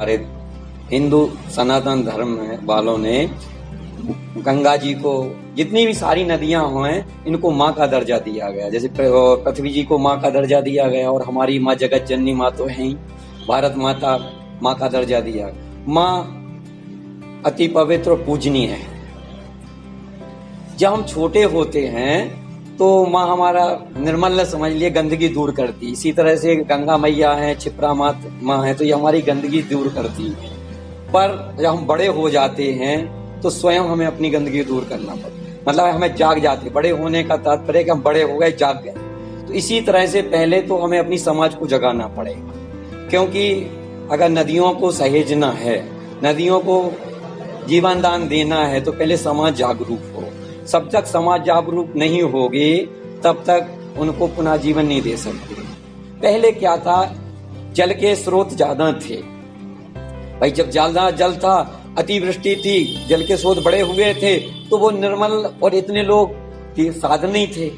हमारे हिंदू सनातन धर्म वालों ने गंगा जी को, जितनी भी सारी नदियां हैं, इनको माँ का दर्जा दिया गया। जैसे पृथ्वी जी को माँ का दर्जा दिया गया, और हमारी माँ जगत जननी माँ तो है ही, भारत माता माँ का दर्जा दिया। माँ अति पवित्र और पूजनीय है। जब हम छोटे होते हैं तो माँ हमारा निर्मल समझ लिए गंदगी दूर करती। इसी तरह से गंगा मैया है, क्षिप्रा माँ है, तो ये हमारी गंदगी दूर करती है। पर जब हम बड़े हो जाते हैं तो स्वयं हमें अपनी गंदगी दूर करना पड़ता है। मतलब हमें जाग जाते, बड़े होने का तात्पर्य कि हम बड़े हो गए, जाग गए। तो इसी तरह से पहले तो हमें अपनी समाज को जगाना पड़ेगा, क्योंकि अगर नदियों को सहेजना है, नदियों को जीवन दान देना है, तो पहले समाज जागरूक हो। जब तक समाज जागरूक नहीं होगी तब तक उनको पुनः जीवन नहीं दे सकते। पहले क्या था, जल के स्रोत ज्यादा थे भाई। जब ज्यादा जल था, अतिवृष्टि थी, जल के स्रोत बड़े हुए थे, तो वो निर्मल, और इतने लोग साधन नहीं थे।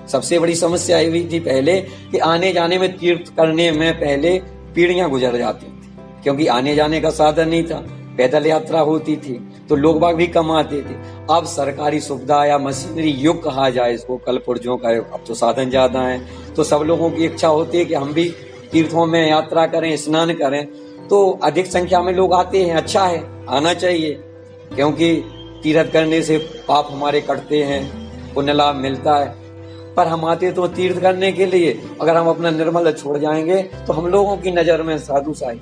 सबसे बड़ी समस्या आई हुई थी पहले कि आने जाने में, तीर्थ करने में पहले पीढ़ियां गुजर जाती थी, क्योंकि आने जाने का साधन नहीं था। पैदल यात्रा होती थी तो लोग बाग भी कम आते थे। अब सरकारी सुविधा या मशीनरी युग कहा जाए इसको, कल पुर्जों का, अब तो साधन ज्यादा है, तो सब लोगों की इच्छा होती है कि हम भी तीर्थों में यात्रा करें, स्नान करें। तो अधिक संख्या में लोग आते हैं, अच्छा है, आना चाहिए, क्योंकि तीर्थ करने से पाप हमारे कटते हैं, पुण्य लाभ मिलता है। पर हम आते तो तीर्थ करने के लिए, अगर हम अपना निर्मल छोड़ जाएंगे तो हम लोगों की नजर में साधु साई,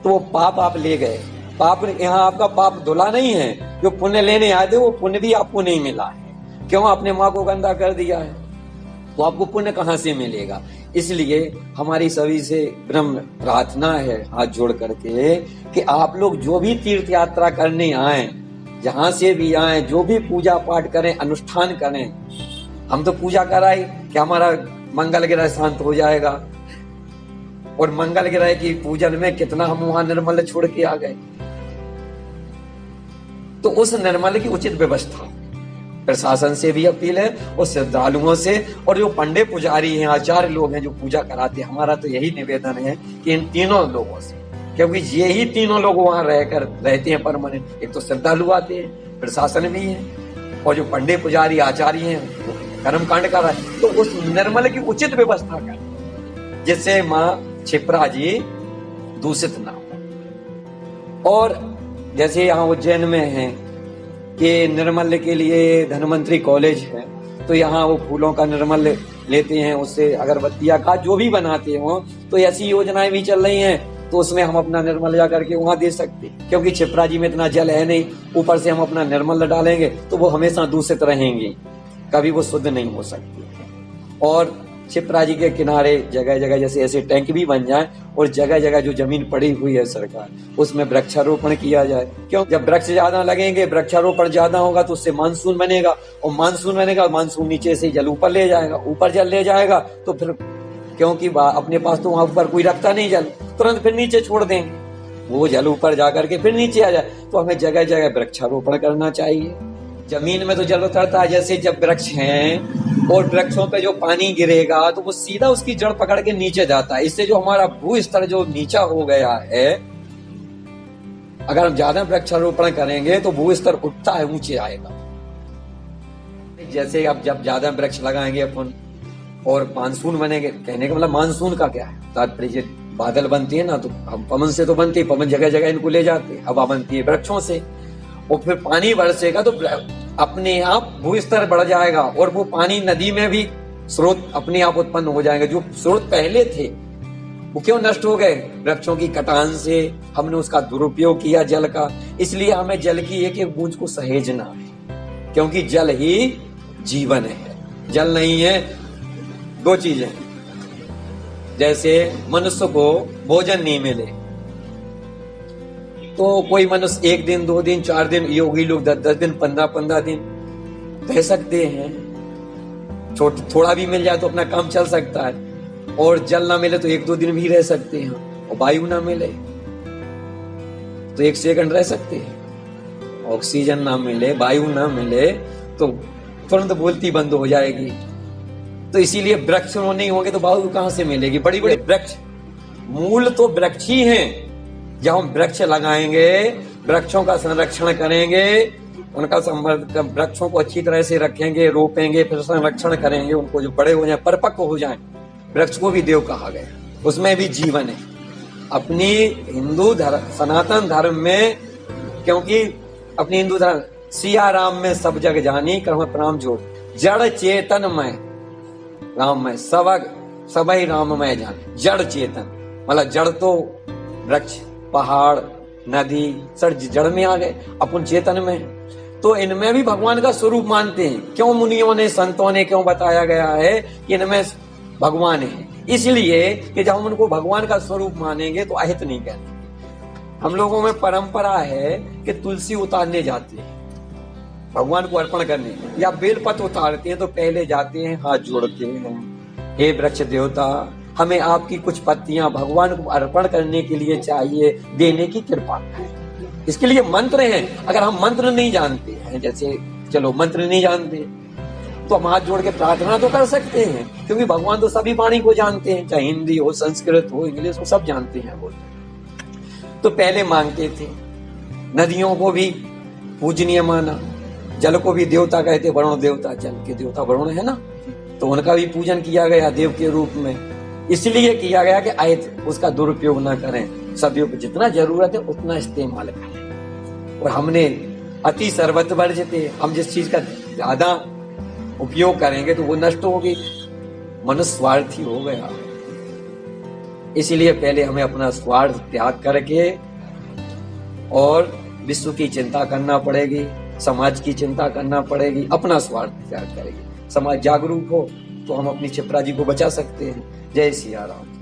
तो वो पाप आप ले गए। पाप यहाँ आपका पाप धुला नहीं है, जो पुण्य लेने आए थे वो पुण्य भी आपको नहीं मिला है। क्यों? आपने माँ को गंदा कर दिया है, तो आपको पुण्य कहाँ से मिलेगा? इसलिए हमारी सभी से ब्रह्म प्रार्थना है, हाथ जोड़ करके, कि आप लोग जो भी तीर्थ यात्रा करने आए, जहां से भी आए, जो भी पूजा पाठ करें, अनुष्ठान करें। हम तो पूजा कराई कि हमारा मंगल ग्रह शांत हो जाएगा, और मंगल ग्रह की पूजन में कितना हम वहां निर्मल छोड़ के आ गए। तो उस निर्मल की उचित व्यवस्था प्रशासन से भी अपील है, और श्रद्धालुओं से, और जो पंडित पुजारी हैं, आचार्य लोग हैं जो पूजा कराते हैं, हमारा तो यही निवेदन है कि इन तीनों लोगों से, क्योंकि यही तीनों लोग वहां रहते हैं परमानेंट। एक तो श्रद्धालु आते हैं, प्रशासन भी है, और जो पंडित पुजारी आचार्य हैं वो कर्मकांड कर रहे हैं। तो उस निर्मल की उचित व्यवस्था करें, जिससे माँ क्षिप्रा जी दूषित ना हो। और जैसे यहाँ उज्जैन में है कि निर्मल के लिए धन्वंतरी कॉलेज है, तो यहाँ वो फूलों का निर्मल लेते हैं, उससे अगरबत्तियां का जो भी बनाते हो, तो ऐसी योजनाएं भी चल रही हैं। तो उसमें हम अपना निर्मल जा करके वहां दे सकते, क्योंकि क्षिप्रा जी में इतना जल है नहीं, ऊपर से हम अपना निर्मल डालेंगे तो वो हमेशा दूषित रहेंगी, कभी वो शुद्ध नहीं हो सकती। और क्षिप्रा जी के किनारे जगह जगह जैसे ऐसे टैंक भी बन जाए, और जगह जगह जो जमीन पड़ी हुई है सरकार, उसमें वृक्षारोपण किया जाए। क्यों? जब वृक्ष ज्यादा लगेंगे, वृक्षारोपण ज्यादा होगा, तो उससे मानसून बनेगा, और मानसून बनेगा, मानसून नीचे से जल ऊपर ले जाएगा, ऊपर जल ले जाएगा, तो फिर क्योंकि अपने पास तो वहां ऊपर कोई रखता नहीं जल, तुरंत फिर नीचे छोड़ देंगे, वो जल ऊपर जाकर के फिर नीचे आ जाए। तो हमें जगह जगह वृक्षारोपण करना चाहिए। जमीन में तो जल उतरता है, जैसे जब वृक्ष हैं और वृक्षों पे जो पानी गिरेगा तो वो सीधा उसकी जड़ पकड़ के नीचे जाता है। इससे जो हमारा भू स्तर जो नीचा हो गया है, अगर हम ज्यादा वृक्षारोपण करेंगे तो भू स्तर उठता है, ऊंचे आएगा। जैसे अब जब ज्यादा वृक्ष लगाएंगे अपन और मानसून बनेंगे, कहने का मतलब मानसून का क्या है तात्पर्य, बादल बनती है ना, तो हम पवन से तो बनती है, पवन जगह जगह इनको ले जाते हैं, हवा बनती है वृक्षों से, और फिर पानी बरसेगा तो अपने आप भू स्तर बढ़ जाएगा, और वो पानी नदी में भी स्रोत अपने आप उत्पन्न हो जाएंगे। जो स्रोत पहले थे वो क्यों नष्ट हो गए? वृक्षों की कटान से हमने उसका दुरुपयोग किया जल का। इसलिए हमें जल की एक एक बूंद को सहेजना है, क्योंकि जल ही जीवन है। जल नहीं है, दो चीजें, जैसे मनुष्य को भोजन नहीं मिले तो कोई मनुष्य 1 दिन 2 दिन 4 दिन, योगी लोग 10 दिन 15 दिन रह सकते हैं, थोड़ा भी मिल जाए तो अपना काम चल सकता है। और जल ना मिले तो 1-2 दिन भी रह सकते हैं, और वायु ना मिले तो 1 सेकंड रह सकते हैं। ऑक्सीजन ना मिले, वायु ना मिले तो तुरंत बोलती बंद हो जाएगी। तो इसीलिए वृक्ष नहीं होंगे तो वायु कहां से मिलेगी? बड़ी बड़ी वृक्ष, मूल तो वृक्ष ही हैं, जब हम वृक्ष लगाएंगे, वृक्षों का संरक्षण करेंगे, उनका वृक्षों को अच्छी तरह से रखेंगे, रोपेंगे, फिर संरक्षण करेंगे, उनको जो बड़े हो जाए, परिपक्व हो जाए, वृक्ष को भी देव कहा गया, उसमें भी जीवन है। अपनी हिंदू धर्म, सनातन धर्म में, क्योंकि अपनी हिंदू धर्म सिया राम में सब जग जानी, कर्म प्राम जोड़, जड़ चेतन में राममय, सबई राममय जाने। जड़ चेतन मतलब जड़ तो वृक्ष, पहाड़, नदी, सब जड़ में आ गए, अपन चेतन में है। तो इनमें भी भगवान का स्वरूप मानते हैं। क्यों मुनियों ने, संतों ने क्यों बताया गया है कि इनमें भगवान है? इसलिए कि जब हम उनको भगवान का स्वरूप मानेंगे तो अहित नहीं कहते। हम लोगों में परंपरा है कि तुलसी उतारने जाते हैं भगवान को अर्पण करने, या बेलपत्र उतारते हैं तो पहले जाते हैं, हाथ जोड़ते हैं, हे वृक्ष देवता, हमें आपकी कुछ पत्तियां भगवान को अर्पण करने के लिए चाहिए, देने की कृपा करें। इसके लिए मंत्र हैं। अगर हम मंत्र नहीं जानते हैं, जैसे चलो मंत्र नहीं जानते तो हम हाथ जोड़ के प्रार्थना तो कर सकते हैं, क्योंकि भगवान तो सभी वाणी को जानते हैं, चाहे हिंदी हो, संस्कृत हो, इंग्लिश हो, सब जानते हैं वो। तो पहले मांगते थे। नदियों को भी पूजनीय माना, जल को भी देवता कहते, वरुण देवता, जल के देवता वरुण है ना, तो उनका भी पूजन किया गया देव के रूप में। इसलिए किया गया कि आयत उसका दुरुपयोग ना करें, सभी को जितना जरूरत है उतना इस्तेमाल करें। और हमने अति सर्वत वर्जते, हम जिस चीज का ज्यादा उपयोग करेंगे तो वो नष्ट होगी, मनुष्य स्वार्थी हो गया। इसलिए पहले हमें अपना स्वार्थ त्याग करके और विश्व की चिंता करना पड़ेगी, समाज की चिंता करना पड़ेगी, अपना स्वार्थ त्याग करेंगे। समाज जागरूक हो तो हम अपनी क्षिप्रा जी को बचा सकते हैं। जय सिया राम।